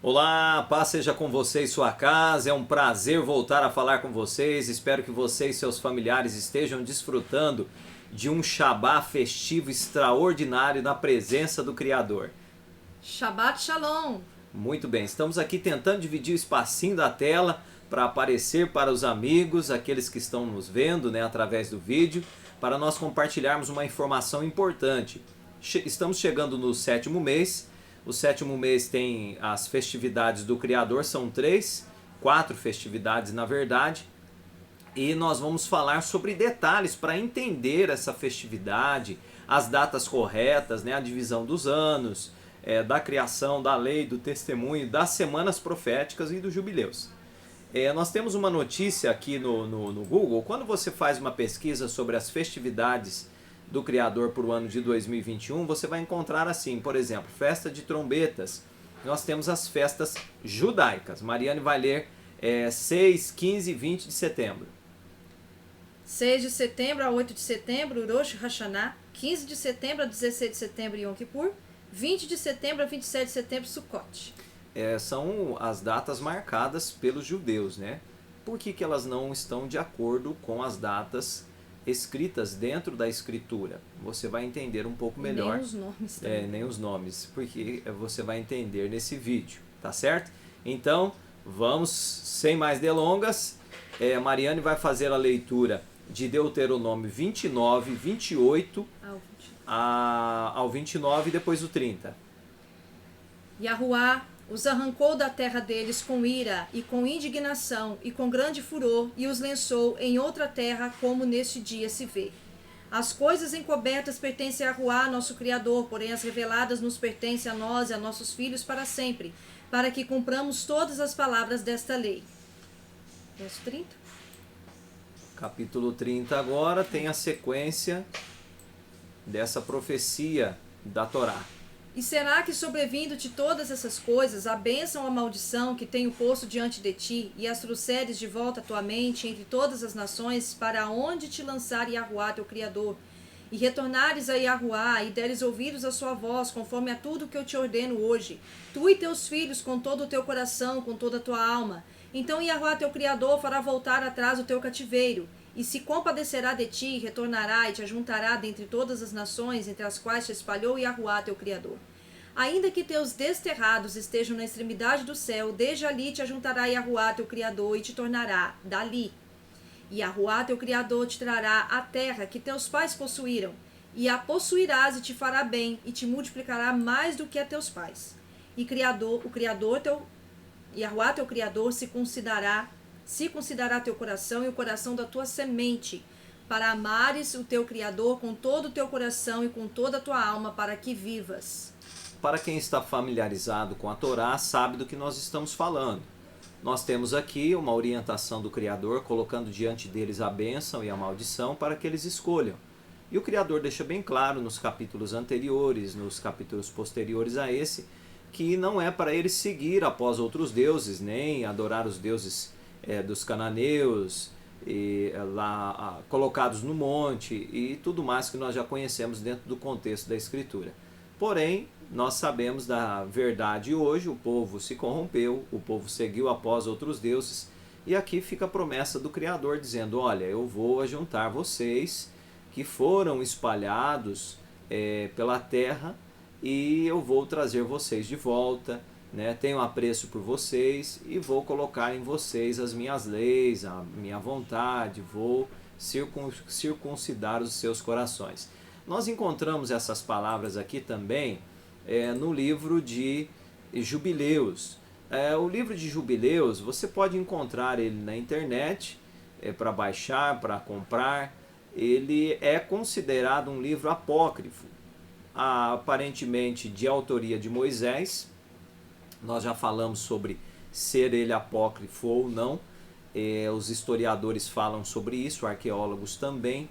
Olá, paz seja com você e sua casa. É um prazer voltar a falar com vocês. Espero que você e seus familiares estejam desfrutando de um Shabá festivo extraordinário na presença do Criador. Shabbat Shalom! Muito bem, estamos aqui tentando dividir o espacinho da tela para aparecer para os amigos, aqueles que estão nos vendo, através do vídeo, para nós compartilharmos uma informação importante. Estamos chegando no 7º mês. O 7º mês tem as festividades do Criador, são 4 festividades na verdade, e nós vamos falar sobre detalhes para entender essa festividade, as datas corretas, a divisão dos anos, da criação, da lei, do testemunho, das semanas proféticas e dos jubileus. Nós temos uma notícia aqui no Google. Quando você faz uma pesquisa sobre as festividades do Criador para o ano de 2021, você vai encontrar assim, por exemplo, festa de trombetas. Nós temos as festas judaicas. Mariane vai ler 6, 15 e 20 de setembro. 6 de setembro a 8 de setembro, Rosh Hashanah. 15 de setembro a 16 de setembro, Yom Kippur. 20 de setembro a 27 de setembro, Sukkot. São as datas marcadas pelos judeus, Por que elas não estão de acordo com as datas escritas dentro da escritura? Você vai entender um pouco melhor. Nem os nomes também. Nem os nomes, porque você vai entender nesse vídeo, tá certo? Então, vamos, sem mais delongas, Mariane vai fazer a leitura de Deuteronômio 29, 28 ao 29 e depois o 30. Yahuwá os arrancou da terra deles com ira e com indignação e com grande furor e os lançou em outra terra, como neste dia se vê. As coisas encobertas pertencem a Yahuwá, nosso Criador, porém as reveladas nos pertencem a nós e a nossos filhos para sempre, para que cumpramos todas as palavras desta lei. Verso 30. Capítulo 30 agora tem a sequência dessa profecia da Torá. E será que sobrevindo-te todas essas coisas, a bênção ou a maldição que tenho posto diante de ti, e as trouxeres de volta à tua mente entre todas as nações, para onde te lançar Yahuwá, teu Criador, e retornares a Yahuwá, e deres ouvidos à sua voz, conforme a tudo que eu te ordeno hoje, tu e teus filhos, com todo o teu coração, com toda a tua alma, então Yahuwá, teu Criador, fará voltar atrás o teu cativeiro, e se compadecerá de ti, retornará e te ajuntará dentre todas as nações, entre as quais te espalhou Yahuwá, teu Criador. Ainda que teus desterrados estejam na extremidade do céu, desde ali te ajuntará Yahuwá, teu Criador, e te tornará dali. E Yahuwá, teu Criador, te trará a terra que teus pais possuíram, e a possuirás e te fará bem, e te multiplicará mais do que a teus pais. E Yahuwá, teu Criador, se considerará teu coração e o coração da tua semente, para amares o teu Criador com todo o teu coração e com toda a tua alma, para que vivas. Para quem está familiarizado com a Torá, sabe do que nós estamos falando. Nós temos aqui uma orientação do Criador, colocando diante deles a bênção e a maldição para que eles escolham. E o Criador deixa bem claro nos capítulos anteriores, nos capítulos posteriores a esse, que não é para eles seguir após outros deuses, nem adorar os deuses dos cananeus, lá colocados no monte e tudo mais que nós já conhecemos dentro do contexto da Escritura. Porém, nós sabemos da verdade hoje, o povo se corrompeu, o povo seguiu após outros deuses, e aqui fica a promessa do Criador dizendo, olha, eu vou ajuntar vocês que foram espalhados pela terra e eu vou trazer vocês de volta, tenho apreço por vocês e vou colocar em vocês as minhas leis, a minha vontade, vou circuncidar os seus corações. Nós encontramos essas palavras aqui também no livro de Jubileus. O livro de Jubileus, você pode encontrar ele na internet, para baixar, para comprar. Ele é considerado um livro apócrifo, aparentemente de autoria de Moisés. Nós já falamos sobre ser ele apócrifo ou não. Os historiadores falam sobre isso, arqueólogos também.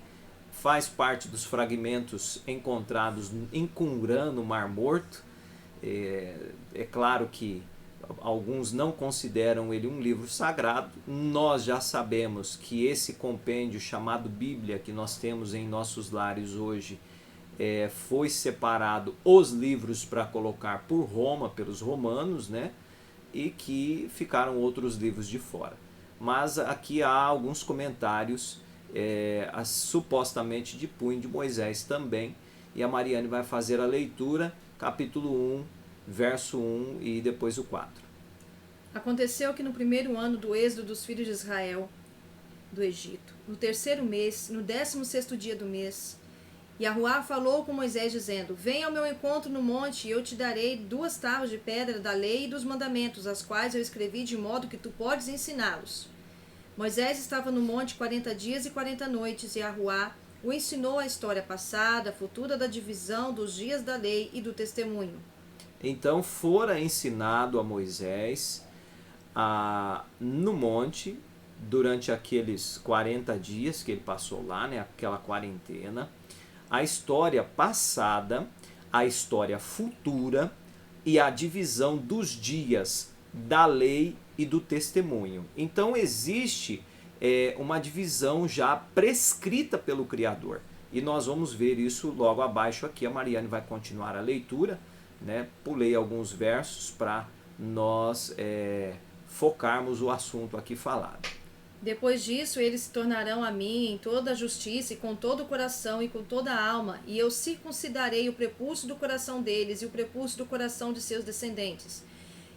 Faz parte dos fragmentos encontrados em Qumran, no Mar Morto. É claro que alguns não consideram ele um livro sagrado. Nós já sabemos que esse compêndio chamado Bíblia, que nós temos em nossos lares hoje, foi separado os livros para colocar por Roma, pelos romanos, e que ficaram outros livros de fora. Mas aqui há alguns comentários supostamente de punho de Moisés também, e a Mariane vai fazer a leitura, capítulo 1, verso 1 e depois o 4. Aconteceu que no primeiro ano do êxodo dos filhos de Israel do Egito, no terceiro mês, no 16º dia do mês, Yahuá falou com Moisés dizendo: Venha ao meu encontro no monte, e eu te darei 2 tábuas de pedra da lei e dos mandamentos, as quais eu escrevi de modo que tu podes ensiná-los. Moisés estava no monte 40 dias e 40 noites, e Yahuá o ensinou a história passada, futura da divisão dos dias da lei e do testemunho. Então fora ensinado a Moisés no monte, durante aqueles 40 dias que ele passou lá, né, aquela quarentena, a história passada, a história futura e a divisão dos dias da lei e do testemunho. Então existe uma divisão já prescrita pelo Criador. E nós vamos ver isso logo abaixo aqui. A Mariane vai continuar a leitura, né? Pulei alguns versos para nós focarmos o assunto aqui falado. Depois disso, eles se tornarão a mim em toda a justiça e com todo o coração e com toda a alma, e eu circuncidarei o prepúcio do coração deles e o prepúcio do coração de seus descendentes.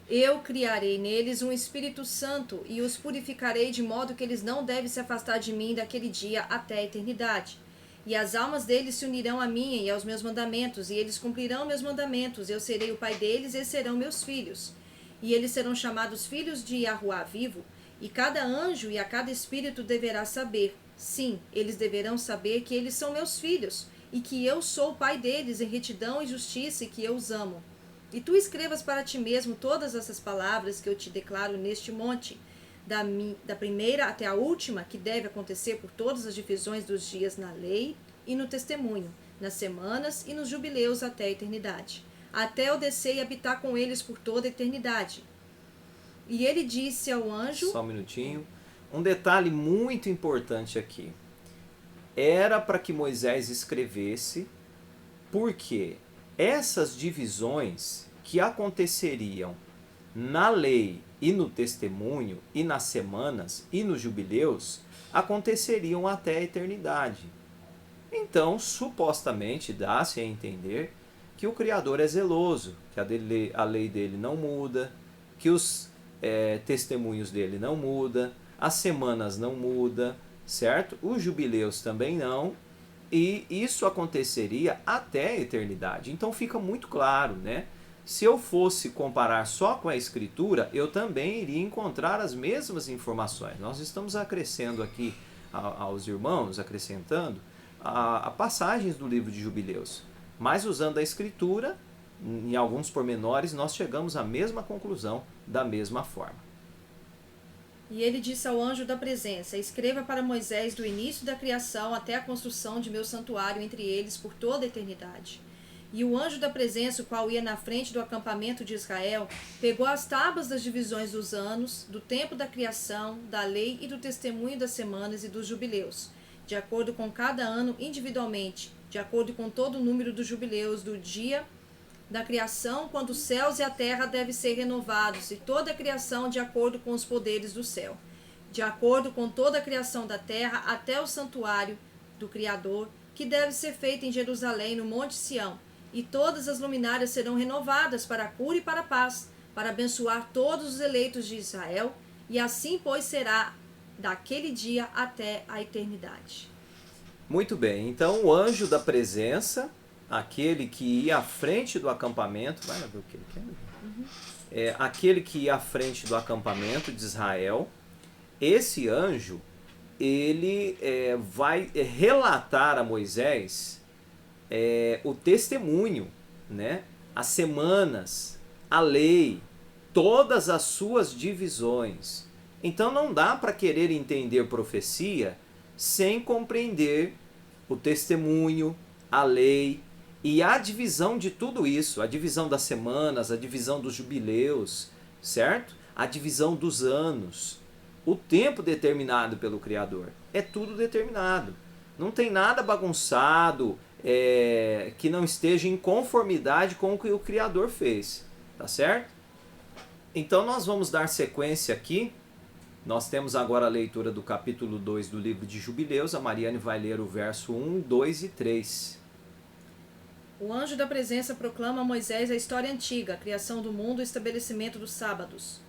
Eu criarei neles um Espírito Santo e os purificarei de modo que eles não devem se afastar de mim daquele dia até a eternidade. E as almas deles se unirão a mim e aos meus mandamentos, e eles cumprirão meus mandamentos. Eu serei o pai deles, e eles serão meus filhos. E eles serão chamados filhos de Yahuá vivo, e cada anjo e a cada espírito deverá saber, sim, eles deverão saber que eles são meus filhos, e que eu sou o pai deles em retidão e justiça, e que eu os amo. E tu escrevas para ti mesmo todas essas palavras que eu te declaro neste monte, da primeira até a última, que deve acontecer por todas as divisões dos dias na lei e no testemunho, nas semanas e nos jubileus até a eternidade, até eu descer e habitar com eles por toda a eternidade. E ele disse ao anjo... Só um minutinho. Um detalhe muito importante aqui. Era para que Moisés escrevesse, porque essas divisões que aconteceriam na lei e no testemunho, e nas semanas e nos jubileus, aconteceriam até a eternidade. Então, supostamente, dá-se a entender que o Criador é zeloso, que a lei dele não muda, que os testemunhos dele não muda, as semanas não muda, certo? Os jubileus também não, e isso aconteceria até a eternidade. Então fica muito claro, né? Se eu fosse comparar só com a Escritura, eu também iria encontrar as mesmas informações. Nós estamos acrescentando aqui aos irmãos, acrescentando a passagens do livro de Jubileus, mas usando a Escritura, em alguns pormenores, nós chegamos à mesma conclusão, da mesma forma. E ele disse ao anjo da presença: Escreva para Moisés do início da criação até a construção de meu santuário entre eles por toda a eternidade. E o anjo da presença, o qual ia na frente do acampamento de Israel, pegou as tábuas das divisões dos anos, do tempo da criação, da lei e do testemunho das semanas e dos jubileus, de acordo com cada ano individualmente, de acordo com todo o número dos jubileus do dia da criação, quando os céus e a terra devem ser renovados, e toda a criação de acordo com os poderes do céu, de acordo com toda a criação da terra, até o santuário do Criador, que deve ser feito em Jerusalém, no Monte Sião, e todas as luminárias serão renovadas para a cura e para a paz, para abençoar todos os eleitos de Israel, e assim, pois, será daquele dia até a eternidade. Muito bem, então o anjo da presença, aquele que ia à frente do acampamento, vai lá ver o que ele quer. Aquele que ia à frente do acampamento de Israel, esse anjo, ele vai relatar a Moisés o testemunho, né? As semanas, a lei, todas as suas divisões. Então não dá para querer entender profecia sem compreender o testemunho, a lei e a divisão de tudo isso, a divisão das semanas, a divisão dos jubileus, certo? A divisão dos anos, o tempo determinado pelo Criador. É tudo determinado. Não tem nada bagunçado que não esteja em conformidade com o que o Criador fez. Tá certo? Então nós vamos dar sequência aqui. Nós temos agora a leitura do capítulo 2 do livro de Jubileus. A Mariane vai ler o verso 1, 2 e 3. O anjo da presença proclama a Moisés a história antiga, a criação do mundo e o estabelecimento dos sábados.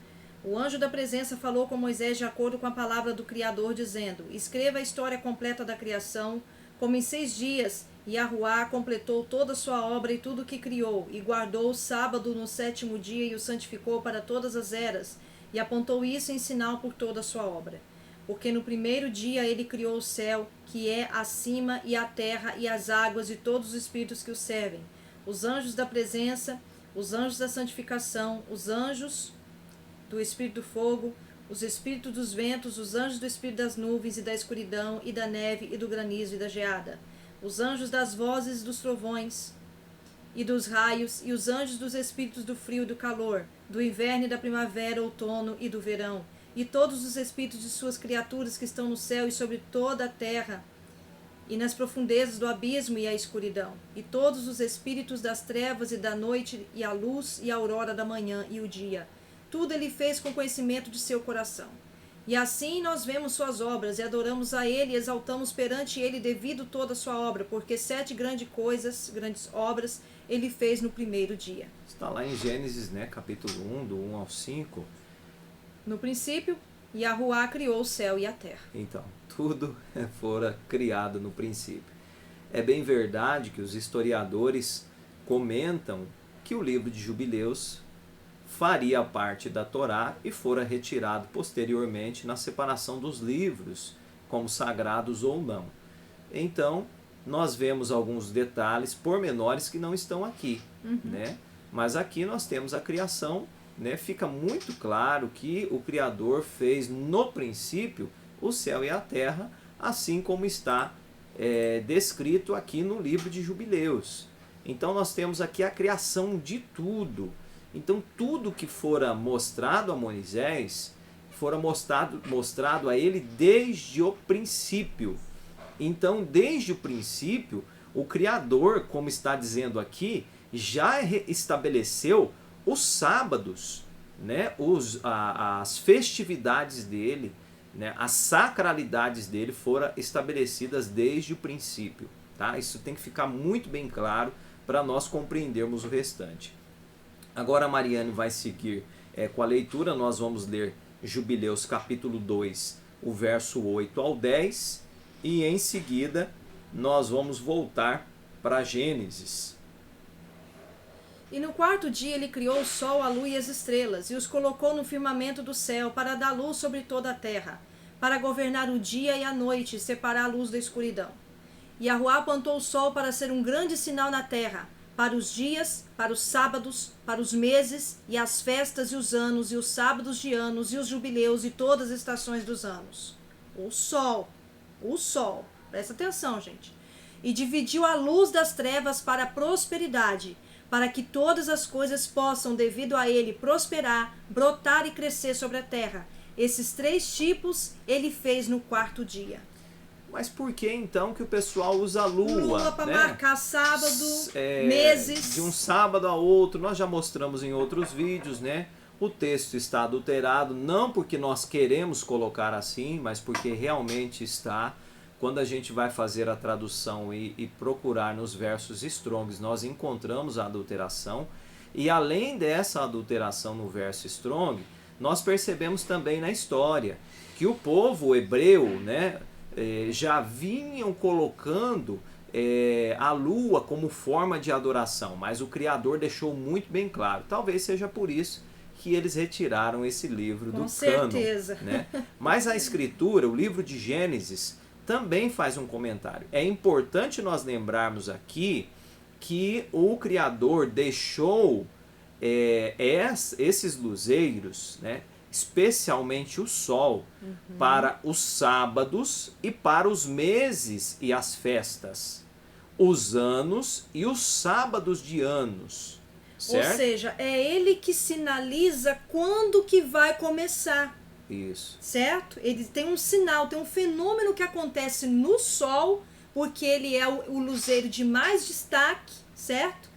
O anjo da presença falou com Moisés de acordo com a palavra do Criador, dizendo: escreva a história completa da criação, como em 6 dias Yahuá completou toda a sua obra e tudo o que criou, e guardou o sábado no 7º dia e o santificou para todas as eras, e apontou isso em sinal por toda a sua obra. Porque no primeiro dia ele criou o céu, que é acima, e a terra, e as águas, e todos os espíritos que o servem, os anjos da presença, os anjos da santificação, os anjos do espírito do fogo, os espíritos dos ventos, os anjos do espírito das nuvens e da escuridão, e da neve, e do granizo, e da geada, os anjos das vozes dos trovões e dos raios, e os anjos dos espíritos do frio e do calor, do inverno e da primavera, outono e do verão, e todos os espíritos de suas criaturas que estão no céu e sobre toda a terra, e nas profundezas do abismo e a escuridão, e todos os espíritos das trevas e da noite, e a luz e a aurora da manhã e o dia. Tudo ele fez com conhecimento de seu coração. E assim nós vemos suas obras, e adoramos a ele, e exaltamos perante ele devido toda a sua obra, porque 7 grandes obras, ele fez no primeiro dia. Está lá em Gênesis, né, capítulo 1, do 1 ao 5. No princípio, Yahuá criou o céu e a terra. Então, tudo fora criado no princípio. É bem verdade que os historiadores comentam que o livro de Jubileus faria parte da Torá e fora retirado posteriormente na separação dos livros, como sagrados ou não. Então, nós vemos alguns detalhes, pormenores que não estão aqui, né? Mas aqui nós temos a criação, né? Fica muito claro que o Criador fez no princípio o céu e a terra, assim como está descrito aqui no livro de Jubileus. Então nós temos aqui a criação de tudo. Então tudo que fora mostrado a Moisés, fora mostrado a ele desde o princípio. Então desde o princípio, o Criador, como está dizendo aqui, já estabeleceu os sábados, né? As festividades dele, né? As sacralidades dele foram estabelecidas desde o princípio. Tá? Isso tem que ficar muito bem claro para nós compreendermos o restante. Agora a Mariane vai seguir com a leitura, nós vamos ler Jubileus capítulo 2, o verso 8 ao 10, e em seguida nós vamos voltar para Gênesis. E no 4º dia ele criou o sol, a lua e as estrelas, e os colocou no firmamento do céu, para dar luz sobre toda a terra, para governar o dia e a noite, e separar a luz da escuridão. E Yahuá plantou o sol para ser um grande sinal na terra, para os dias, para os sábados, para os meses, e as festas e os anos, e os sábados de anos, e os jubileus, e todas as estações dos anos. O sol, presta atenção, gente. E dividiu a luz das trevas para a prosperidade, para que todas as coisas possam, devido a ele, prosperar, brotar e crescer sobre a terra. Esses 3 tipos ele fez no 4º dia. Mas por que então que o pessoal usa a lua? Lua para né? marcar sábado, meses. De um sábado a outro, nós já mostramos em outros vídeos, né? O texto está adulterado, não porque nós queremos colocar assim, mas porque realmente está. Quando a gente vai fazer a tradução e procurar nos versos Strongs, nós encontramos a adulteração. E além dessa adulteração no verso Strong, nós percebemos também na história que o povo hebreu, né, já vinham colocando a lua como forma de adoração, mas o Criador deixou muito bem claro. Talvez seja por isso que eles retiraram esse livro do cânon. Com certeza. Né? Mas a Escritura, o livro de Gênesis, também faz um comentário. É importante nós lembrarmos aqui que o Criador deixou esses luzeiros, né, especialmente o sol, para os sábados e para os meses e as festas, os anos e os sábados de anos. Certo? Ou seja, é ele que sinaliza quando que vai começar. Isso. Certo? Ele tem um sinal, tem um fenômeno que acontece no sol, porque ele é o luzeiro de mais destaque, certo?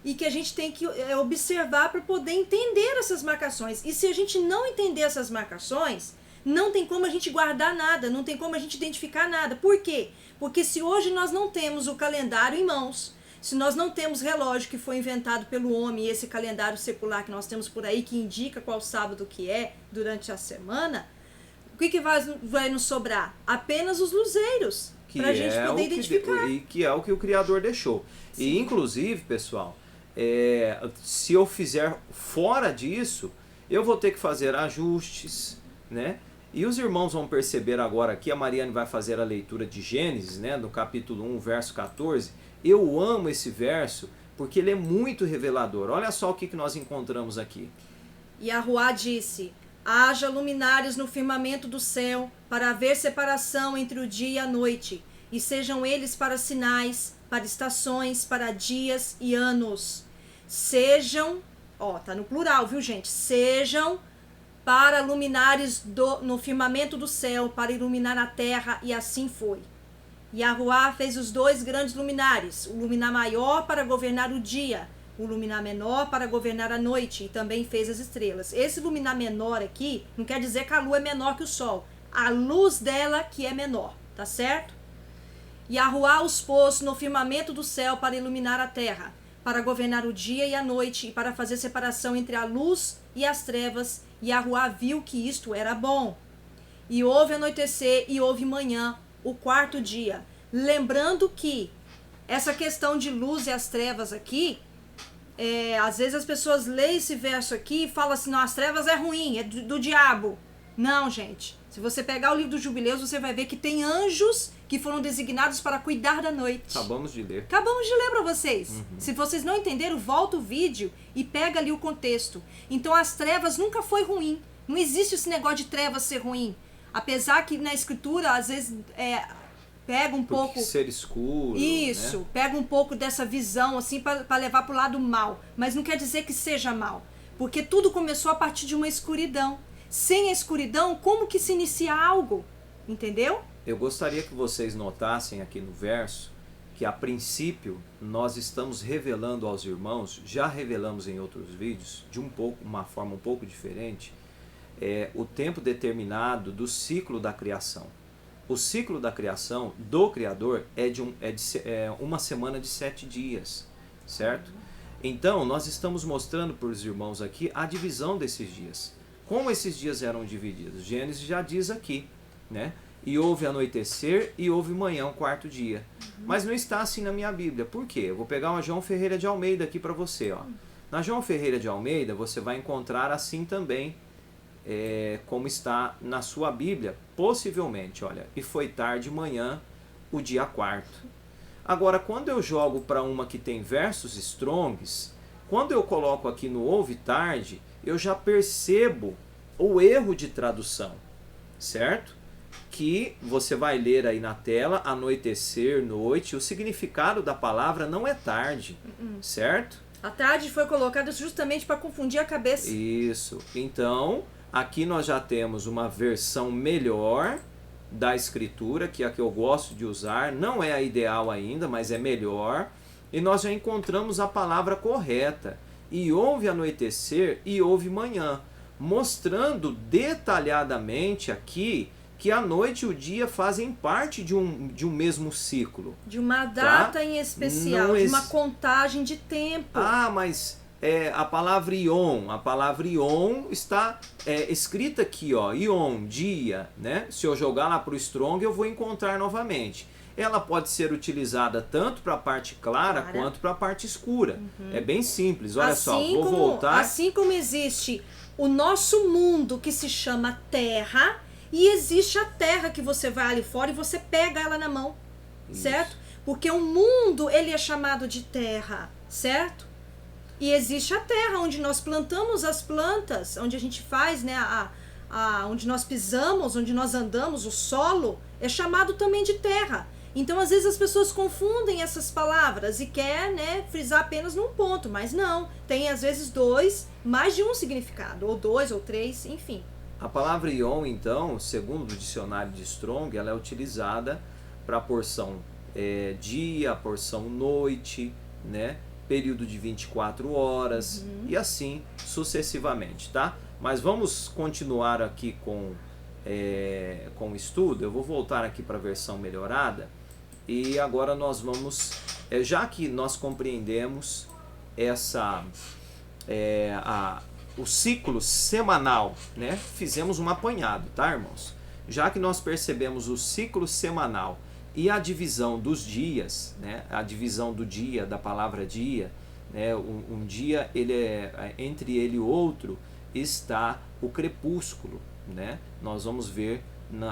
e que a gente tem que observar para poder entender essas marcações. E se a gente não entender essas marcações, não tem como a gente guardar nada, não tem como a gente identificar nada. Por quê? Porque se hoje nós não temos o calendário em mãos, se nós não temos relógio que foi inventado pelo homem, e esse calendário secular que nós temos por aí, que indica qual sábado que é durante a semana, o que vai nos sobrar? Apenas os luzeiros, para a gente poder identificar. E que é o que o Criador deixou. Sim. E inclusive, pessoal, se eu fizer fora disso, eu vou ter que fazer ajustes, né? E os irmãos vão perceber agora aqui, a Mariane vai fazer a leitura de Gênesis, né, no capítulo 1, verso 14. Eu amo esse verso porque ele é muito revelador. Olha só o que nós encontramos aqui. E Yahuwá disse: haja luminares no firmamento do céu, para haver separação entre o dia e a noite, e sejam eles para sinais, para estações, para dias e anos. Sejam, tá no plural, viu, gente? Sejam para luminares no firmamento do céu, para iluminar a terra, e assim foi. Yahuwá fez os 2 grandes luminares, o luminar maior para governar o dia, o luminar menor para governar a noite, e também fez as estrelas. Esse luminar menor aqui não quer dizer que a lua é menor que o sol, a luz dela que é menor, tá certo? Yahuwá os pôs no firmamento do céu para iluminar a terra, para governar o dia e a noite, e para fazer separação entre a luz e as trevas. Yahuwá viu que isto era bom. E houve anoitecer e houve manhã, o 4º dia. Lembrando que essa questão de luz e as trevas aqui, às vezes as pessoas leem esse verso aqui e falam assim, não, as trevas é ruim, é do diabo. Não, gente. Se você pegar o livro dos Jubileus, você vai ver que tem anjos que foram designados para cuidar da noite. Acabamos de ler. Acabamos de ler para vocês. Se vocês não entenderam, volta o vídeo e pega ali o contexto. Então as trevas nunca foi ruim. Não existe esse negócio de trevas ser ruim. Apesar que na escritura, às vezes, pega um pouco... ser escuro. Isso, né? Pega um pouco dessa visão, assim, para levar para o lado mal. Mas não quer dizer que seja mal. Porque tudo começou a partir de uma escuridão. Sem a escuridão, como que se inicia algo? Entendeu? Eu gostaria que vocês notassem aqui no verso que a princípio nós estamos revelando aos irmãos, já revelamos em outros vídeos, de uma forma um pouco diferente, o tempo determinado do ciclo da criação. O ciclo da criação do Criador é uma semana de 7 dias, certo? Então nós estamos mostrando para os irmãos aqui a divisão desses dias. Como esses dias eram divididos? Gênesis já diz aqui, né? E houve anoitecer e houve manhã, o 4º dia. Mas não está assim na minha Bíblia. Por quê? Eu vou pegar uma João Ferreira de Almeida aqui para você. Ó. Na João Ferreira de Almeida você vai encontrar assim também, como está na sua Bíblia, possivelmente. Olha, e foi tarde manhã, o dia 4º. Agora, quando eu jogo para uma que tem versos strongs, quando eu coloco aqui no houve tarde, eu já percebo o erro de tradução, certo? Que você vai ler aí na tela, anoitecer, noite, o significado da palavra não é tarde, certo? A tarde foi colocada justamente para confundir a cabeça. Isso. Então, aqui nós já temos uma versão melhor da escritura, que é a que eu gosto de usar, não é a ideal ainda, mas é melhor, e nós já encontramos a palavra correta. E houve anoitecer e houve manhã, mostrando detalhadamente aqui que a noite e o dia fazem parte de um mesmo ciclo. De uma data em especial, de uma contagem de tempo. Ah, mas a palavra Ion está escrita aqui, ó, Ion, dia, né? Se eu jogar lá para o Strong, eu vou encontrar novamente. Ela pode ser utilizada tanto para a parte clara quanto para a parte escura. É bem simples, olha assim só, vou voltar. Assim como existe o nosso mundo que se chama Terra, e existe a Terra que você vai ali fora e você pega ela na mão, certo? Porque o mundo, ele é chamado de Terra, certo? E existe a Terra, onde nós plantamos as plantas, onde a gente faz, né, onde nós pisamos, onde nós andamos, o solo, é chamado também de Terra. Então, às vezes, as pessoas confundem essas palavras e querem, né, frisar apenas num ponto, mas não. Tem, às vezes, mais de um significado, ou 2, ou 3, enfim. A palavra Ion, então, segundo o dicionário de Strong, ela é utilizada para a porção dia, a porção noite, né? período de 24 horas e assim sucessivamente, tá? Mas vamos continuar aqui com o estudo. Eu vou voltar aqui para a versão melhorada e agora nós vamos, já que nós compreendemos o ciclo semanal, né? Fizemos um apanhado, tá, irmãos? Já que nós percebemos o ciclo semanal e a divisão dos dias, né? A divisão do dia, da palavra dia, né? Um dia, entre ele e o outro está o crepúsculo, né? Nós vamos ver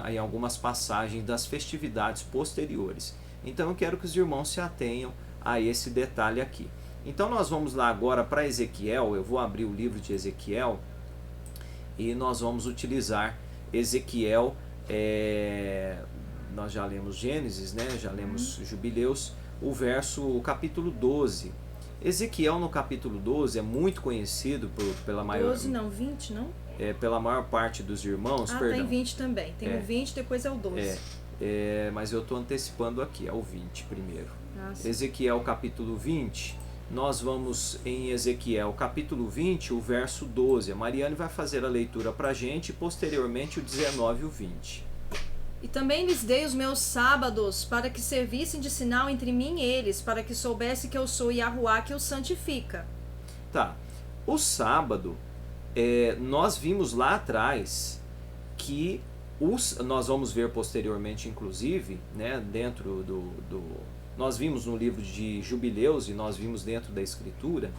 em algumas passagens das festividades posteriores. Então eu quero que os irmãos se atenham a esse detalhe aqui. Então nós vamos lá agora para Ezequiel. Eu vou abrir o livro de Ezequiel e nós vamos utilizar Ezequiel. Nós já lemos Gênesis, né? Já lemos Jubileus, o capítulo 12. Ezequiel no capítulo 12 é muito conhecido pela maior... 12 não, 20 não? Pela maior parte dos irmãos, perdão. Tem 20 também. Tem o 20, depois é o 12. Mas eu estou antecipando aqui, é o 20 primeiro. Sim. Ezequiel capítulo 20, nós vamos em Ezequiel capítulo 20, o verso 12. A Mariane vai fazer a leitura para a gente e posteriormente o 19 e o 20. E também lhes dei os meus sábados, para que servissem de sinal entre mim e eles, para que soubesse que eu sou Yahuwá que os santifica. Tá. O sábado, nós vimos lá atrás que nós vamos ver posteriormente, inclusive, né, dentro nós vimos no livro de Jubileus e nós vimos dentro da Escritura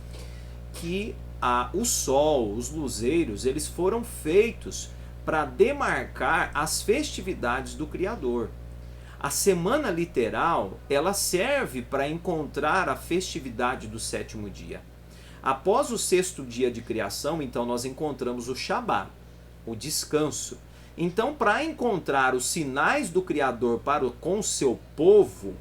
que o sol, os luzeiros, eles foram feitos para demarcar as festividades do Criador. A semana literal, ela serve para encontrar a festividade do sétimo dia. Após o sexto dia de criação, então nós encontramos o Shabá, o descanso. Então, para encontrar os sinais do Criador com o seu povo,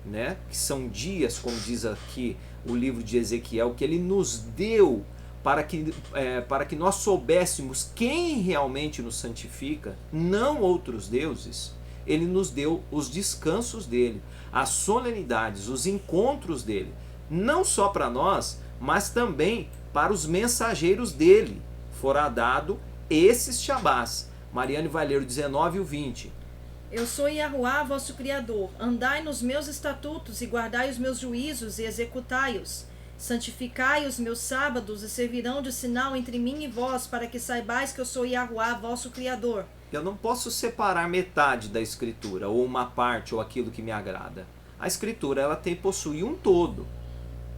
né, que são dias, como diz aqui o livro de Ezequiel, que ele nos deu para que nós soubéssemos quem realmente nos santifica, não outros deuses. Ele nos deu os descansos dele, as solenidades, os encontros dele, não só para nós, mas também para os mensageiros dele. Fora dado esses Shabás. Mariane vai ler o 19 e o 20. Eu sou Yahuwá, vosso Criador. Andai nos meus estatutos e guardai os meus juízos e executai-os. Santificai os meus sábados e servirão de sinal entre mim e vós, para que saibais que eu sou Yahuwá, vosso Criador. Eu não posso separar metade da Escritura, ou uma parte, ou aquilo que me agrada. A Escritura, ela possui um todo.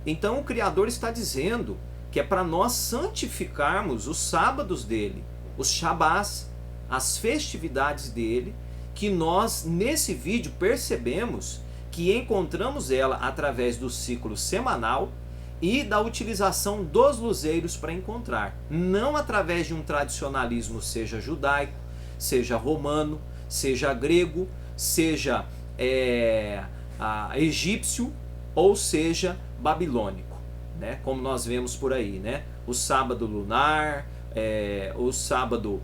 Então o Criador está dizendo que é para nós santificarmos os sábados dele, os Shabás, as festividades dele, que nós nesse vídeo percebemos que encontramos ela através do ciclo semanal e da utilização dos luzeiros para encontrar, não através de um tradicionalismo, seja judaico, seja romano, seja grego, seja egípcio ou seja babilônico, né? Como nós vemos por aí, né? O sábado lunar, o sábado,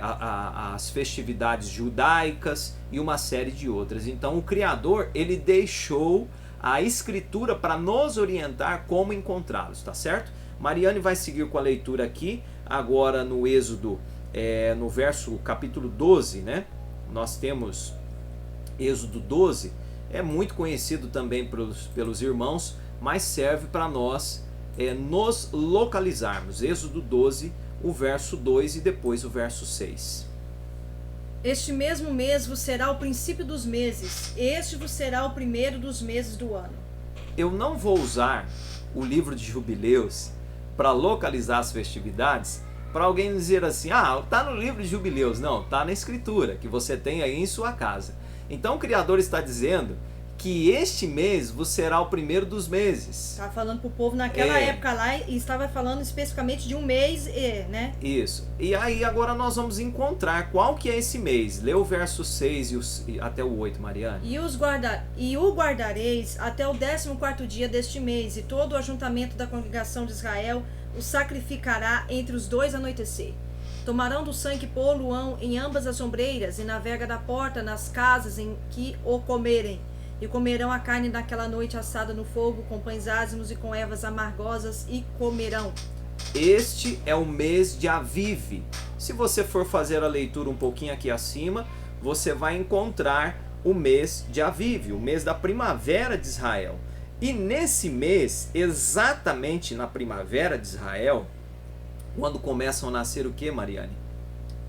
as festividades judaicas e uma série de outras. Então o Criador, ele deixou a Escritura para nos orientar como encontrá-los, tá certo? Mariane vai seguir com a leitura aqui, agora no Êxodo, no capítulo 12, né? Nós temos Êxodo 12, é muito conhecido também pelos irmãos, mas serve para nós nos localizarmos. Êxodo 12, o verso 2 e depois o verso 6. Este mesmo mês vos será o princípio dos meses, este vos será o primeiro dos meses do ano. Eu não vou usar o livro de Jubileus para localizar as festividades, para alguém dizer assim, tá no livro de Jubileus. Não, tá na Escritura, que você tem aí em sua casa. Então o Criador está dizendo que este mês vos será o primeiro dos meses. Estava falando para o povo naquela época lá e estava falando especificamente de um mês, né? Isso. E aí agora nós vamos encontrar qual que é esse mês. Lê o verso 6 até o 8, Mariane. E o guardareis até o 14º dia deste mês, e todo o ajuntamento da congregação de Israel o sacrificará entre os 2 anoitecer. Tomarão do sangue por luão em ambas as ombreiras e na verga da porta nas casas em que o comerem. E comerão a carne naquela noite assada no fogo, com pães ázimos e com ervas amargosas, e comerão. Este é o mês de Aviv. Se você for fazer a leitura um pouquinho aqui acima, você vai encontrar o mês de Aviv, o mês da primavera de Israel. E nesse mês, exatamente na primavera de Israel, quando começam a nascer o que, Mariane?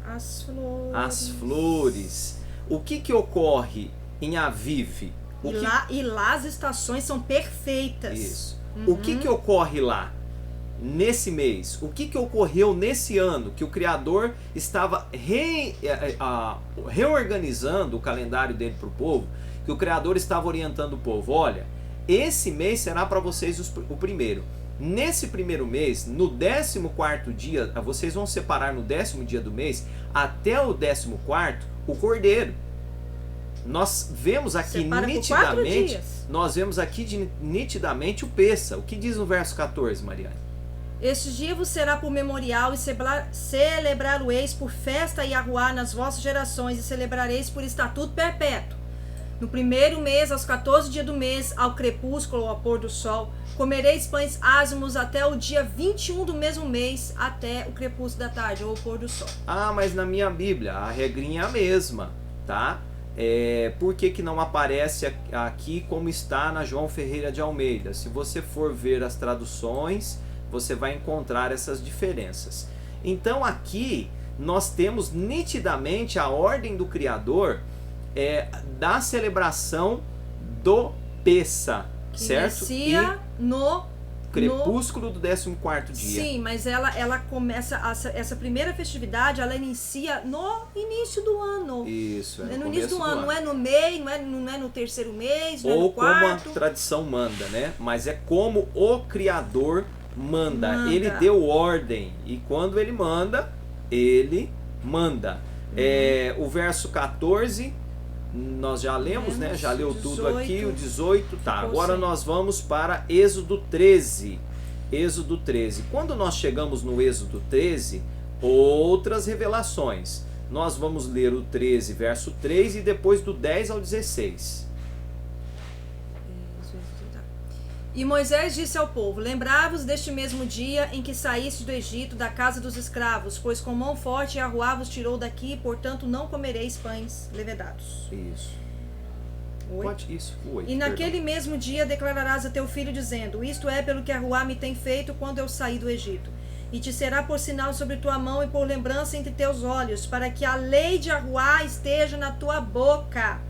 As flores. As flores. O que ocorre em Aviv? E lá as estações são perfeitas. Isso. O que ocorre lá? Nesse mês, o que ocorreu nesse ano que o Criador estava reorganizando o calendário dele para o povo, que o Criador estava orientando o povo? Olha, esse mês será para vocês o primeiro. Nesse primeiro mês, no 14º dia, vocês vão separar no 10º dia do mês, até o 14º, o cordeiro. Nós vemos aqui nitidamente o Pessa. O que diz no verso 14, Mariane? Este dia vos será por memorial e celebrar-o-eis por festa e arruar nas vossas gerações, e celebrareis por estatuto perpétuo. No primeiro mês, aos 14 dias do mês, ao crepúsculo ou ao pôr do sol, comereis pães ázimos até o dia 21 do mesmo mês, até o crepúsculo da tarde ou o pôr do sol. Ah, mas na minha Bíblia a regrinha é a mesma, tá? Por que não aparece aqui como está na João Ferreira de Almeida? Se você for ver as traduções, você vai encontrar essas diferenças. Então aqui nós temos nitidamente a ordem do Criador da celebração do Pessa, certo? Inicia no crepúsculo do 14º dia. Sim, mas ela começa, essa primeira festividade, ela inicia no início do ano. Isso, no início do ano. Não é no meio, não é no terceiro mês, não é no quarto. Ou como a tradição manda, né? Mas é como o Criador manda. Ele deu ordem, e quando ele manda, ele manda. O verso 14, nós já lemos, né? Já leu 18, tudo aqui, o 18, tá. Agora nós vamos para Êxodo 13. Êxodo 13. Quando nós chegamos no Êxodo 13, outras revelações. Nós vamos ler o 13, verso 3, e depois do 10 ao 16. E Moisés disse ao povo: lembrai-vos deste mesmo dia em que saíste do Egito, da casa dos escravos, pois com mão forte Yahuá vos tirou daqui, portanto não comereis pães levedados. Isso. E naquele mesmo dia declararás a teu filho, dizendo: isto é pelo que Yahuá me tem feito quando eu saí do Egito. E te será por sinal sobre tua mão e por lembrança entre teus olhos, para que a lei de Yahuá esteja na tua boca.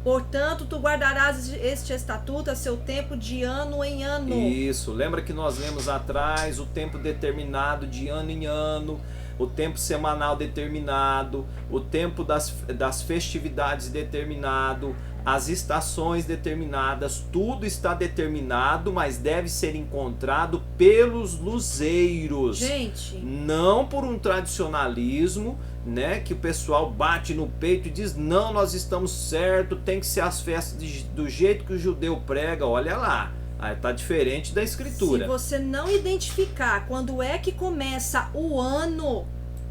Portanto, tu guardarás este estatuto a seu tempo de ano em ano. Isso, lembra que nós lemos atrás o tempo determinado de ano em ano, o tempo semanal determinado, o tempo das festividades determinado, as estações determinadas, tudo está determinado, mas deve ser encontrado pelos luzeiros. Gente, não por um tradicionalismo, né, que o pessoal bate no peito e diz: não, nós estamos certo, tem que ser as festas do jeito que o judeu prega. Olha lá, tá diferente da escritura. Se você não identificar quando é que começa o ano,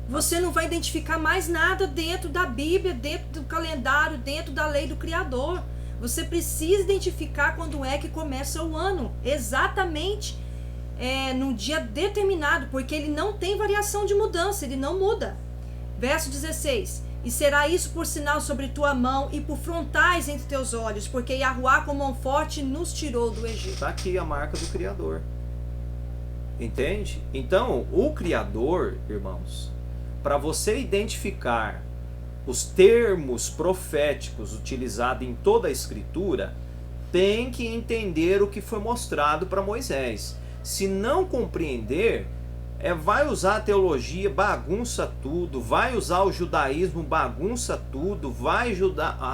você não vai identificar mais nada dentro da Bíblia, dentro do calendário, dentro da lei do Criador. Você precisa identificar quando é que começa o ano, exatamente num dia determinado, porque ele não tem variação de mudança, ele não muda. Verso 16: e será isso por sinal sobre tua mão e por frontais entre teus olhos, porque Yahuá com mão forte nos tirou do Egito. Está aqui a marca do Criador. Entende? Então, o Criador, irmãos, para você identificar os termos proféticos utilizados em toda a Escritura, tem que entender o que foi mostrado para Moisés. Se não compreender, vai usar a teologia, bagunça tudo, vai usar o judaísmo, bagunça tudo, vai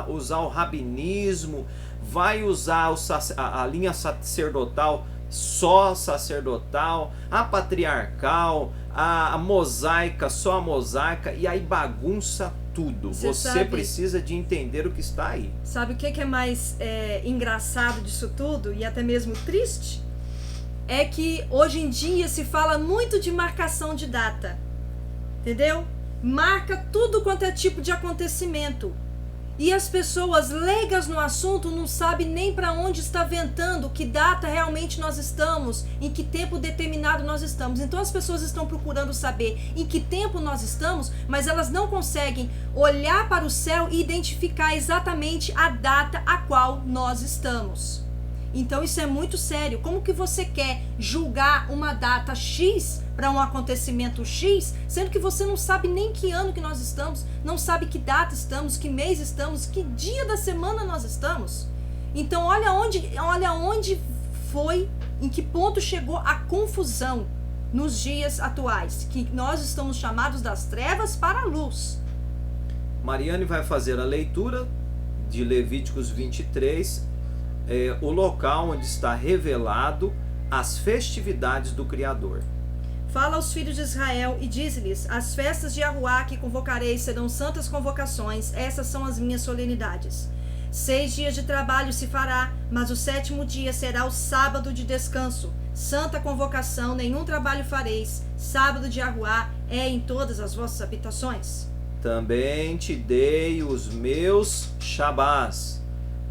usar o rabinismo, vai usar a linha sacerdotal, só sacerdotal, a patriarcal, a mosaica, só a mosaica, e aí bagunça tudo. Você precisa de entender o que está aí. Sabe o que é mais engraçado disso tudo, e até mesmo triste? É que hoje em dia se fala muito de marcação de data, entendeu? Marca tudo quanto é tipo de acontecimento. E as pessoas leigas no assunto não sabem nem para onde está ventando, que data realmente nós estamos, em que tempo determinado nós estamos. Então as pessoas estão procurando saber em que tempo nós estamos, mas elas não conseguem olhar para o céu e identificar exatamente a data a qual nós estamos. Então isso é muito sério. Como que você quer julgar uma data X para um acontecimento X, sendo que você não sabe nem que ano que nós estamos, não sabe que data estamos, que mês estamos, que dia da semana nós estamos? Então olha onde foi, em que ponto chegou a confusão nos dias atuais, que nós estamos chamados das trevas para a luz. Mariane vai fazer a leitura de Levíticos 23, o local onde está revelado as festividades do Criador. Fala aos filhos de Israel e diz-lhes: as festas de Yahuá que convocarei serão santas convocações, essas são as minhas solenidades. 6 dias de trabalho se fará, mas o 7º dia será o sábado de descanso. Santa convocação, nenhum trabalho fareis. Sábado de Yahuá é em todas as vossas habitações. Também te dei os meus Shabás,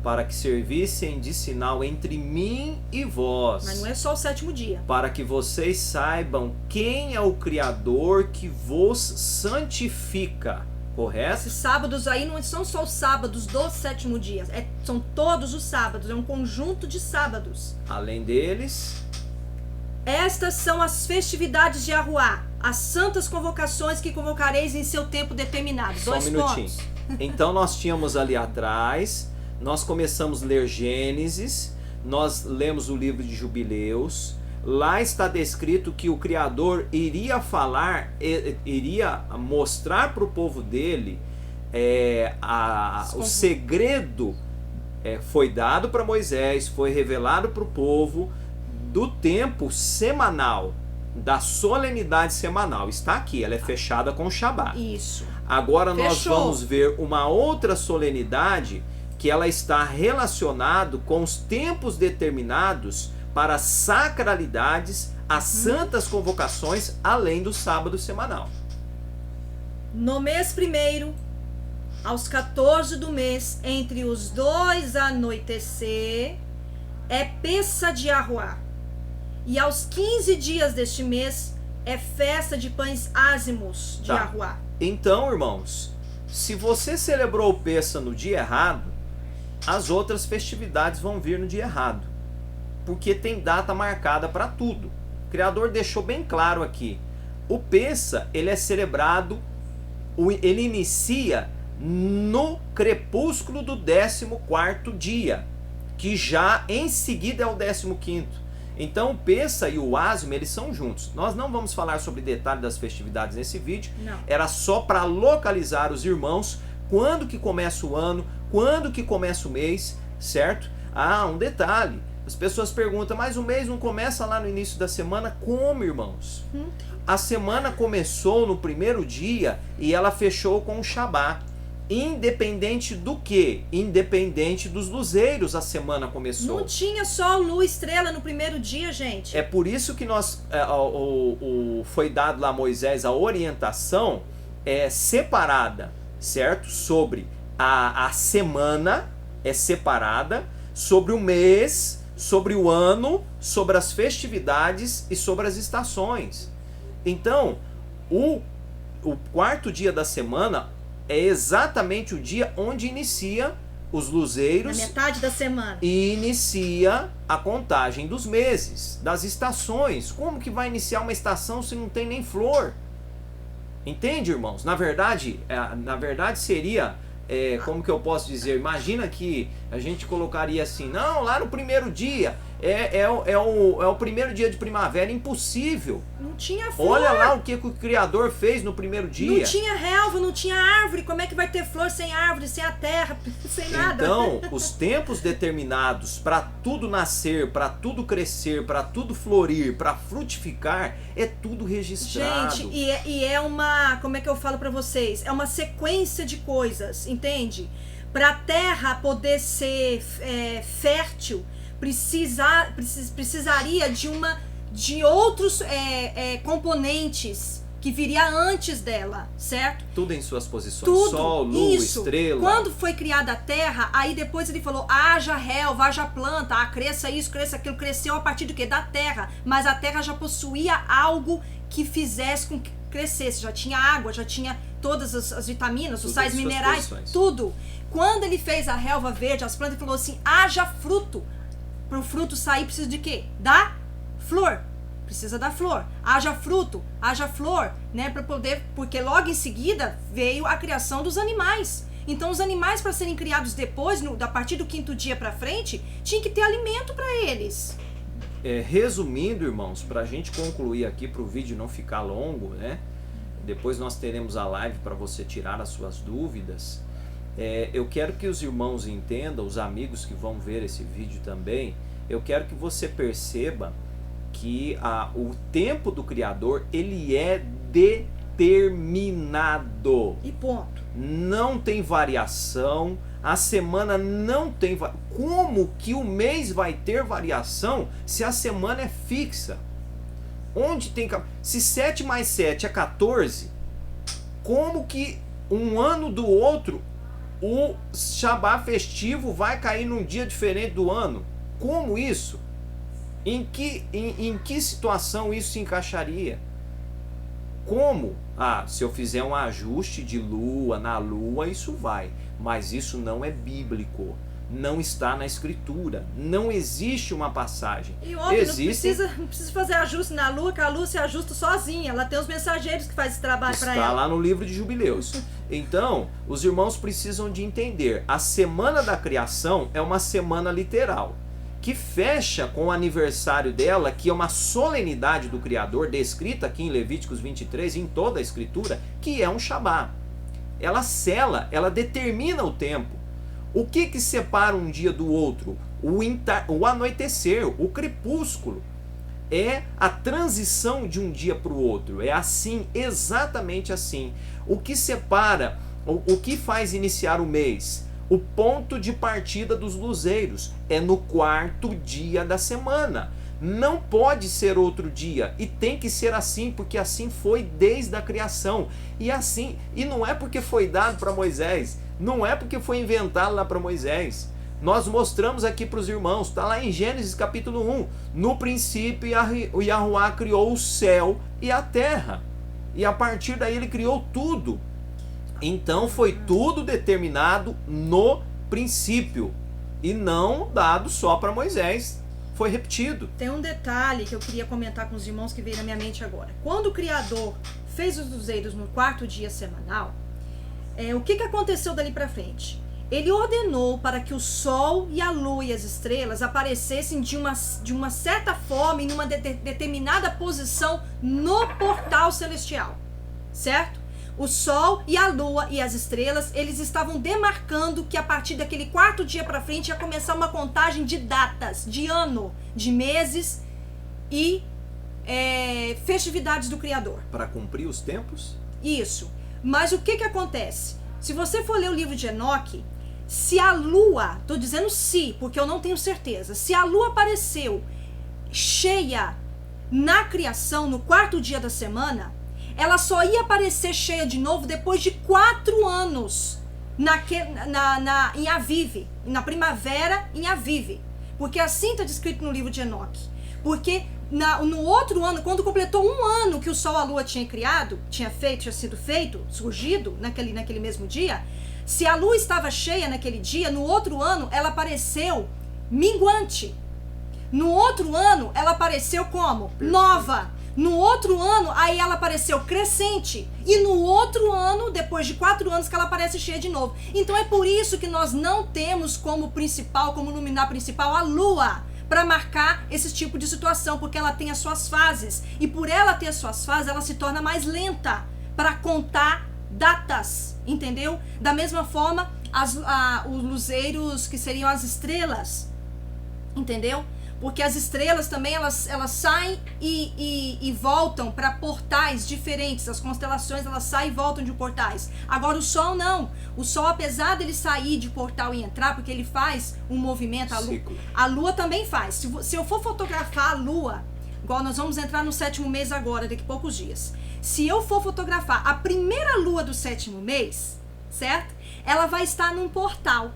para que servissem de sinal entre mim e vós. Mas não é só o 7º dia. Para que vocês saibam quem é o Criador que vos santifica. Correto? Esses sábados aí não são só os sábados do 7º dia. São todos os sábados. É um conjunto de sábados. Além deles, estas são as festividades de Yahuá, as santas convocações que convocareis em seu tempo determinado. Só um minutinho. Então nós tínhamos ali atrás, nós começamos a ler Gênesis, nós lemos o livro de Jubileus. Lá está descrito que o Criador iria falar, iria mostrar para o povo dele o segredo. Foi dado para Moisés, foi revelado para o povo do tempo semanal, da solenidade semanal. Está aqui, ela é fechada com o Shabá. Isso. Agora Fechou. nós vamos ver uma outra solenidade que ela está relacionado com os tempos determinados para sacralidades, as santas convocações, além do sábado semanal. No mês 1º, aos 14 do mês, entre os 2 anoitecer, é Pessa de Yahuá. E aos 15 dias deste mês, é festa de pães ázimos de Yahuá. Então, irmãos, se você celebrou o Pessa no dia errado, as outras festividades vão vir no dia errado, porque tem data marcada para tudo. O Criador deixou bem claro aqui. O Pessa, ele é celebrado, ele inicia no crepúsculo do 14º dia, que já em seguida é o 15º. Então o Pessa e o Ázimo, eles são juntos. Nós não vamos falar sobre detalhes das festividades nesse vídeo. Não. Era só para localizar os irmãos, quando que começa o ano, quando que começa o mês, certo? Um detalhe. As pessoas perguntam, mas o mês não começa lá no início da semana? Como, irmãos? A semana começou no 1º dia e ela fechou com o Shabá. Independente do que? Independente dos luzeiros, a semana começou. Não tinha sol, lua, estrela no 1º dia, gente. É por isso que foi dado lá a Moisés a orientação separada, certo? Sobre a semana é separada, sobre o mês, sobre o ano, sobre as festividades e sobre as estações. Então, o 4º dia da semana é exatamente o dia onde inicia os luzeiros. Na metade da semana. E inicia a contagem dos meses, das estações. Como que vai iniciar uma estação se não tem nem flor? Entende, irmãos? Na verdade seria... como que eu posso dizer? Imagina que a gente colocaria assim, não, lá no 1º dia é o 1º dia de primavera. Impossível. Não tinha flor. Olha lá o que o Criador fez no 1º dia. Não tinha relva, não tinha árvore. Como é que vai ter flor sem árvore, sem a terra, sem nada? Então, os tempos determinados para tudo nascer, para tudo crescer, para tudo florir, para frutificar, é tudo registrado. Gente, e é uma, como é que eu falo para vocês? É uma sequência de coisas, entende? Para a terra poder ser fértil, precisaria de outros componentes que viria antes dela, certo? Tudo em suas posições. Tudo, Sol, lua, isso. estrela. Quando foi criada a terra, aí depois ele falou, haja relva, haja planta, cresça isso, cresça aquilo. Cresceu a partir do quê? Da terra. Mas a terra já possuía algo que fizesse com que crescesse. Já tinha água, já tinha todas as vitaminas, os sais minerais, tudo. Quando ele fez a relva verde, as plantas, ele falou assim, haja fruto. Para o fruto sair, precisa de quê? Da flor. Precisa da flor. Haja fruto, haja flor, né? Para poder, porque logo em seguida veio a criação dos animais. Então os animais, para serem criados depois, a partir do 5º dia para frente, tinha que ter alimento para eles. Resumindo, irmãos, para a gente concluir aqui, para o vídeo não ficar longo, né? Depois nós teremos a live para você tirar as suas dúvidas. Eu quero que os irmãos entendam, os amigos que vão ver esse vídeo também, eu quero que você perceba que o tempo do Criador, ele é determinado. E ponto. Não tem variação, a semana não tem variação. Como que o mês vai ter variação se a semana é fixa? Onde tem... Se 7 mais 7 é 14, como que um ano do outro o Shabá festivo vai cair num dia diferente do ano? Como isso? Em que situação isso se encaixaria? Como? Se eu fizer um ajuste de lua na lua, isso vai. Mas isso não é bíblico. Não está na escritura. Não existe uma passagem. E óbvio, não precisa fazer ajuste na lua, que a lua se ajusta sozinha. Ela tem os mensageiros que fazem esse trabalho para ela. Está lá no livro de Jubileus. Então, os irmãos precisam de entender. A semana da criação é uma semana literal, que fecha com o aniversário dela, que é uma solenidade do Criador, descrita aqui em Levíticos 23, em toda a escritura, que é um Shabá. Ela sela, ela determina o tempo. O que separa um dia do outro? O anoitecer, o crepúsculo. É a transição de um dia para o outro. É assim, exatamente assim. O que separa, o que faz iniciar o mês? O ponto de partida dos luzeiros é no 4º dia da semana. Não pode ser outro dia, e tem que ser assim, porque assim foi desde a criação. E não é porque foi dado para Moisés, não é porque foi inventado lá para Moisés. Nós mostramos aqui para os irmãos, está lá em Gênesis capítulo 1. No princípio, o Yahuwá criou o céu e a terra. E a partir daí ele criou tudo. Então foi tudo determinado no princípio e não dado só para Moisés. Foi repetido. Tem um detalhe que eu queria comentar com os irmãos que veio na minha mente agora. Quando o Criador fez os luzeiros no 4º dia semanal, o que aconteceu dali para frente? Ele ordenou para que o sol e a lua e as estrelas aparecessem de uma certa forma, em uma determinada posição no portal celestial, certo? O sol e a lua e as estrelas, eles estavam demarcando que a partir daquele 4º dia para frente ia começar uma contagem de datas, de ano, de meses e festividades do Criador. Para cumprir os tempos? Isso. Mas o que acontece? Se você for ler o livro de Enoque, se a lua, estou dizendo se, porque eu não tenho certeza, se a lua apareceu cheia na criação, no 4º dia da semana, ela só ia aparecer cheia de novo depois de 4 anos em Aviv, na primavera em Aviv. Porque assim está descrito no livro de Enoque. Porque no outro ano, quando completou 1 ano que o sol e a lua tinha sido feito, surgido naquele mesmo dia, se a lua estava cheia naquele dia, no outro ano ela apareceu minguante. No outro ano ela apareceu como? Nova. No outro ano, aí ela apareceu crescente. E no outro ano, depois de 4 anos, que ela aparece cheia de novo. Então é por isso que nós não temos como luminar principal, a lua, para marcar esse tipo de situação, porque ela tem as suas fases. E por ela ter as suas fases, ela se torna mais lenta para contar datas, entendeu? Da mesma forma, os luzeiros, que seriam as estrelas, entendeu? Porque as estrelas também, elas saem e voltam para portais diferentes. As constelações, elas saem e voltam de portais. Agora o Sol não. O Sol, apesar dele sair de portal e entrar, porque ele faz um movimento, a Lua também faz. Se eu for fotografar a Lua igual nós vamos entrar no 7º mês agora, daqui a poucos dias. Se eu for fotografar a primeira lua do 7º mês, certo? Ela vai estar num portal,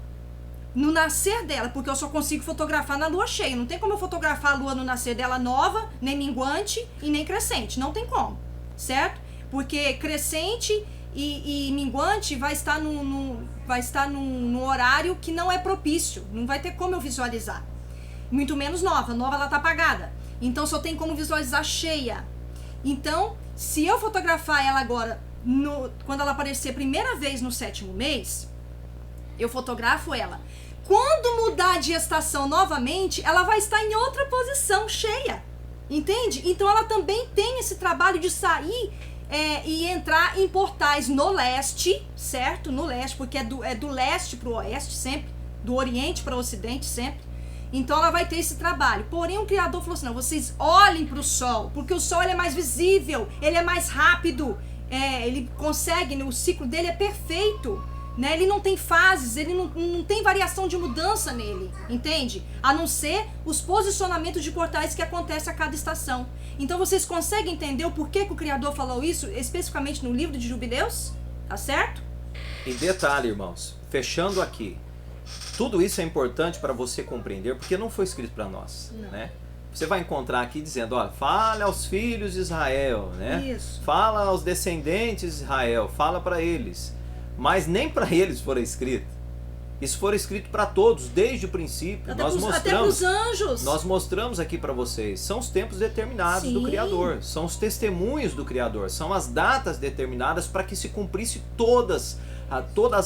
no nascer dela, porque eu só consigo fotografar na lua cheia. Não tem como eu fotografar a lua no nascer dela nova, nem minguante e nem crescente. Não tem como, certo? Porque crescente e minguante vai estar num horário que não é propício. Não vai ter como eu visualizar. Muito menos nova. Nova ela tá apagada. Então só tem como visualizar cheia. Então, se eu fotografar ela agora, quando ela aparecer a primeira vez no 7º mês, eu fotografo ela. Quando mudar de estação novamente, ela vai estar em outra posição, cheia. Entende? Então ela também tem esse trabalho de sair e entrar em portais no leste, certo? No leste, porque é do leste para o oeste sempre, do oriente para o ocidente sempre. Então ela vai ter esse trabalho. Porém, o Criador falou assim, não, vocês olhem para o Sol, porque o Sol ele é mais visível, ele é mais rápido, ele consegue, o ciclo dele é perfeito. Né? Ele não tem fases, ele não tem variação de mudança nele, entende? A não ser os posicionamentos de portais que acontecem a cada estação. Então vocês conseguem entender o porquê que o Criador falou isso, especificamente no livro de Jubileus? Tá certo? E detalhe, irmãos, fechando aqui, tudo isso é importante para você compreender, porque não foi escrito para nós, né? Você vai encontrar aqui dizendo, olha, fala aos filhos de Israel, né? Isso. Fala aos descendentes de Israel, fala para eles. Mas nem para eles foi escrito. Isso foi escrito para todos, desde o princípio. Até para os anjos. Nós mostramos aqui para vocês. São os tempos determinados do Criador. São os testemunhos do Criador. São as datas determinadas para que se cumprisse todas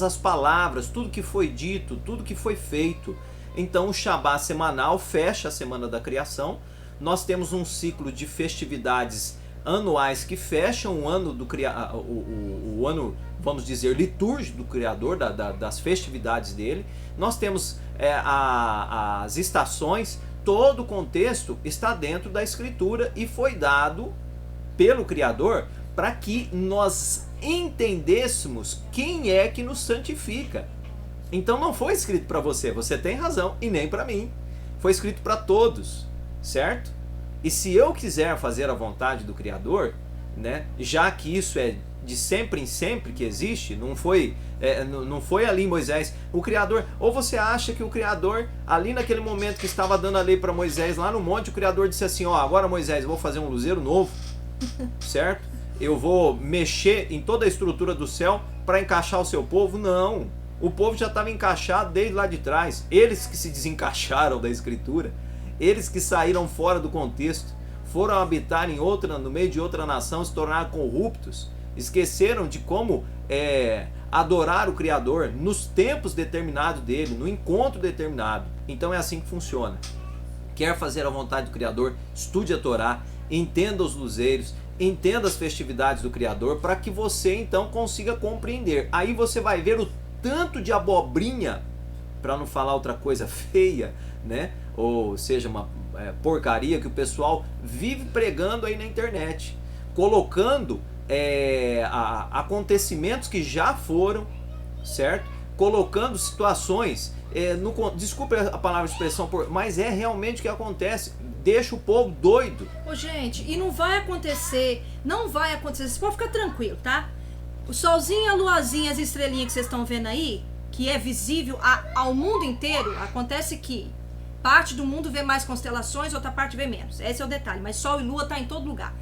as palavras, tudo que foi dito, tudo que foi feito. Então o Shabá semanal fecha a semana da criação. Nós temos um ciclo de festividades anuais que fecham o ano o ano, vamos dizer, litúrgico do Criador, das festividades dele. Nós temos as estações, todo o contexto está dentro da Escritura e foi dado pelo Criador para que nós entendêssemos quem é que nos santifica. Então não foi escrito para você, você tem razão, e nem para mim. Foi escrito para todos, certo? E se eu quiser fazer a vontade do Criador, né, já que isso é de sempre em sempre que existe, não foi ali em Moisés, o Criador, ou você acha que o Criador, ali naquele momento que estava dando a lei para Moisés, lá no monte, o Criador disse assim, ó, agora Moisés, eu vou fazer um luzeiro novo, certo? Eu vou mexer em toda a estrutura do céu para encaixar o seu povo? Não, o povo já estava encaixado desde lá de trás, eles que se desencaixaram da Escritura, eles que saíram fora do contexto, foram habitar no meio de outra nação, se tornaram corruptos, esqueceram de como adorar o Criador nos tempos determinados dele, no encontro determinado. Então é assim que funciona. Quer fazer a vontade do Criador, estude a Torá, entenda os luzeiros, entenda as festividades do Criador, para que você então consiga compreender. Aí você vai ver o tanto de abobrinha, para não falar outra coisa feia, né? Ou seja, uma porcaria que o pessoal vive pregando aí na internet, colocando acontecimentos que já foram, certo? Colocando situações, desculpe a palavra de expressão, mas é realmente o que acontece, deixa o povo doido. Ô gente, e não vai acontecer, você pode ficar tranquilo, tá? O solzinho, a luazinha, as estrelinhas que vocês estão vendo aí, que é visível ao mundo inteiro, acontece que parte do mundo vê mais constelações, outra parte vê menos. Esse é o detalhe, mas sol e lua tá em todo lugar.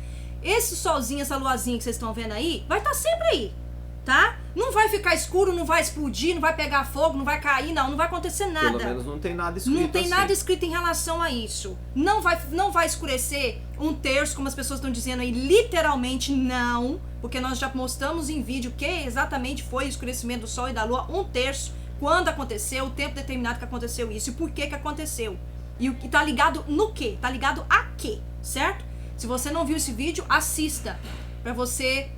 Esse solzinho, essa luazinha que vocês estão vendo aí, vai estar sempre aí, tá? Não vai ficar escuro, não vai explodir, não vai pegar fogo, não vai cair, não vai acontecer nada. Pelo menos não tem nada escrito. Não tem nada escrito em relação a isso. Não vai escurecer 1/3, como as pessoas estão dizendo aí, literalmente não, porque nós já mostramos em vídeo que exatamente foi o escurecimento do sol e da lua, 1/3, quando aconteceu, o tempo determinado que aconteceu isso, e por que aconteceu. E tá ligado no quê? Tá ligado a quê, certo? Se você não viu esse vídeo, assista, para você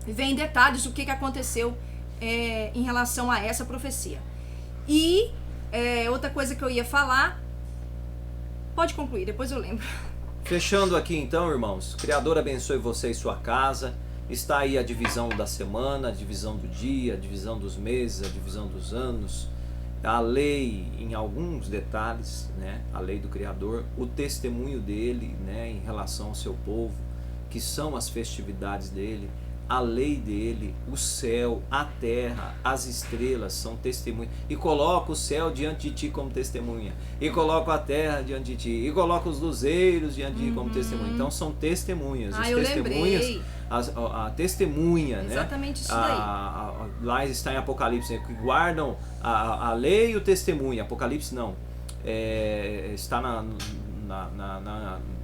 ver em detalhes o que aconteceu em relação a essa profecia. E outra coisa que eu ia falar, pode concluir, depois eu lembro. Fechando aqui então, irmãos, o Criador abençoe você e sua casa. Está aí a divisão da semana, a divisão do dia, a divisão dos meses, a divisão dos anos, a lei em alguns detalhes, né? A lei do Criador, o testemunho dele, né? Em relação ao seu povo, que são as festividades dele, a lei dele, o céu, a terra, as estrelas são testemunhas. E coloca o céu diante de ti como testemunha, e coloca a terra diante de ti, e coloca os luzeiros diante de ti como testemunha. Então são testemunhas. Ah, as eu testemunhas, lembrei. a testemunha, Exatamente, né? isso daí. Lá está em Apocalipse, né? Que guardam a lei e o testemunho. Apocalipse não. Está na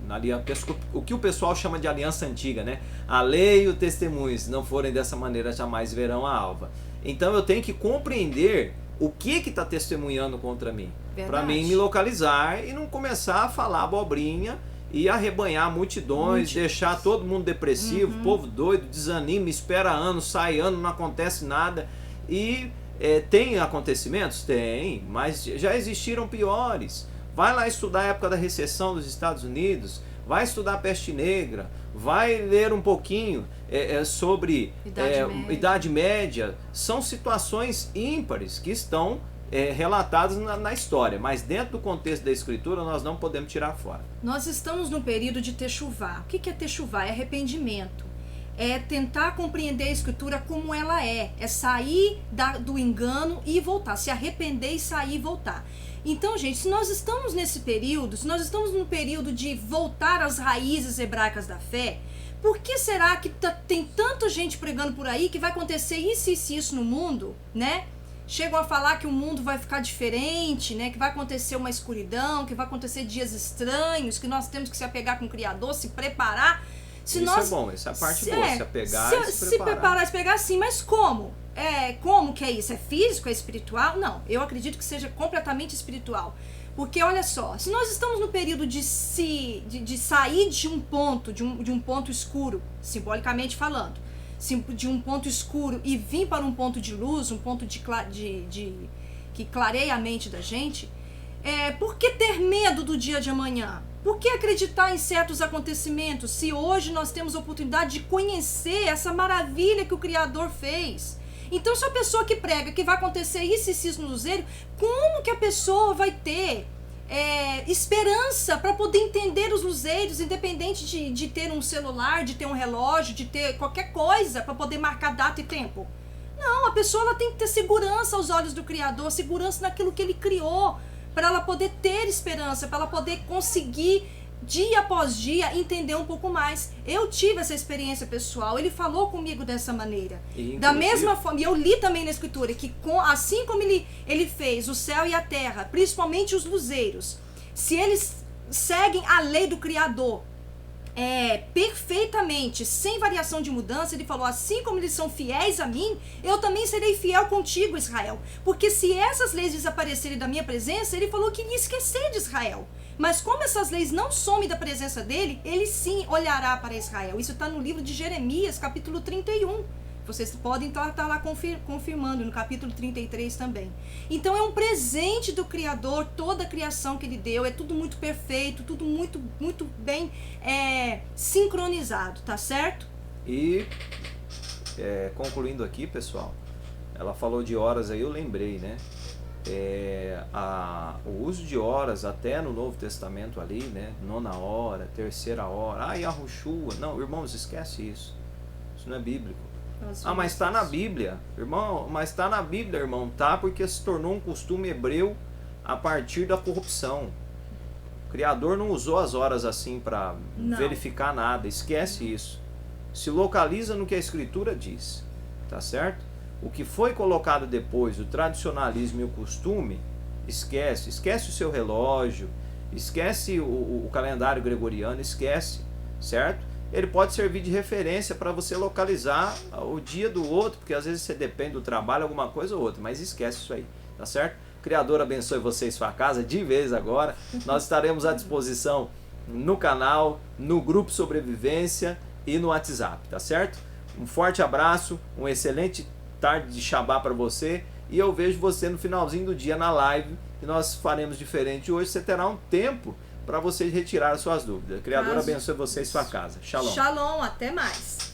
aliança, o que o pessoal chama de aliança antiga, né? A lei e o testemunho, se não forem dessa maneira, jamais verão a alva. Então eu tenho que compreender o que está testemunhando contra mim, para mim me localizar e não começar a falar abobrinha e arrebanhar multidões, deixar todo mundo depressivo, povo doido, desanima, espera anos, sai ano, não acontece nada. E tem acontecimentos? Tem, mas já existiram piores. Vai lá estudar a época da recessão dos Estados Unidos, vai estudar a peste negra, vai ler um pouquinho sobre Idade Média. São situações ímpares que estão relatadas na história, mas dentro do contexto da Escritura nós não podemos tirar fora. Nós estamos no período de techuvá. O que é techuvá? É arrependimento. É tentar compreender a Escritura como ela é sair do engano e voltar, se arrepender e sair e voltar. Então, gente, se nós estamos nesse período, se nós estamos num período de voltar às raízes hebraicas da fé, por que será que tem tanta gente pregando por aí que vai acontecer isso e isso no mundo, né? Chegam a falar que o mundo vai ficar diferente, né? Que vai acontecer uma escuridão, que vai acontecer dias estranhos, que nós temos que se apegar com o Criador, se preparar. Isso é bom, essa é a parte boa, se apegar e se preparar. Se pegar sim, mas como? Como que é isso? É físico? É espiritual? Não, eu acredito que seja completamente espiritual. Porque olha só, se nós estamos no período de sair de um ponto escuro, simbolicamente falando, de um ponto escuro e vir para um ponto de luz, um ponto que clareia a mente da gente, por que ter medo do dia de amanhã? Por que acreditar em certos acontecimentos se hoje nós temos a oportunidade de conhecer essa maravilha que o Criador fez? Então, se a pessoa que prega que vai acontecer isso e isso no luzeiro, como que a pessoa vai ter esperança para poder entender os luzeiros, independente de ter um celular, de ter um relógio, de ter qualquer coisa para poder marcar data e tempo? Não, a pessoa ela tem que ter segurança aos olhos do Criador, segurança naquilo que Ele criou, para ela poder ter esperança, para ela poder conseguir, dia após dia, entender um pouco mais. Eu tive essa experiência pessoal, ele falou comigo dessa maneira. Da mesma forma, e eu li também na Escritura, que assim como ele fez o céu e a terra, principalmente os luzeiros, se eles seguem a lei do Criador perfeitamente, sem variação de mudança, ele falou, assim como eles são fiéis a mim, eu também serei fiel contigo, Israel. Porque se essas leis desaparecerem da minha presença, ele falou que iria esquecer de Israel. Mas como essas leis não somem da presença dele, ele sim olhará para Israel. Isso está no livro de Jeremias, capítulo 31. Vocês podem estar lá confirmando no capítulo 33 também. Então é um presente do Criador, toda a criação que ele deu, é tudo muito perfeito, tudo muito, muito bem sincronizado, tá certo? E concluindo aqui, pessoal, ela falou de horas aí, eu lembrei, né? O uso de horas até no Novo Testamento ali, né? 9ª hora, 3ª hora, Yahushua. Não, irmãos, esquece isso. Isso não é bíblico. Mas está na Bíblia, irmão. Mas está na Bíblia, irmão. Tá, porque se tornou um costume hebreu a partir da corrupção. O Criador não usou as horas assim para verificar nada. Esquece isso. Se localiza no que a Escritura diz. Tá certo? O que foi colocado depois, o tradicionalismo e o costume, esquece. Esquece o seu relógio, esquece o calendário gregoriano, esquece. Certo? Ele pode servir de referência para você localizar o dia do outro, porque às vezes você depende do trabalho, alguma coisa ou outra, mas esquece isso aí, tá certo? O Criador abençoe você e sua casa de vez agora. Nós estaremos à disposição no canal, no grupo Sobrevivência e no WhatsApp, tá certo? Um forte abraço, um excelente tarde de Shabá para você e eu vejo você no finalzinho do dia na live e nós faremos diferente hoje. Você terá um tempo para você retirar suas dúvidas. O Criador abençoe você e sua casa. Shalom. Shalom, até mais.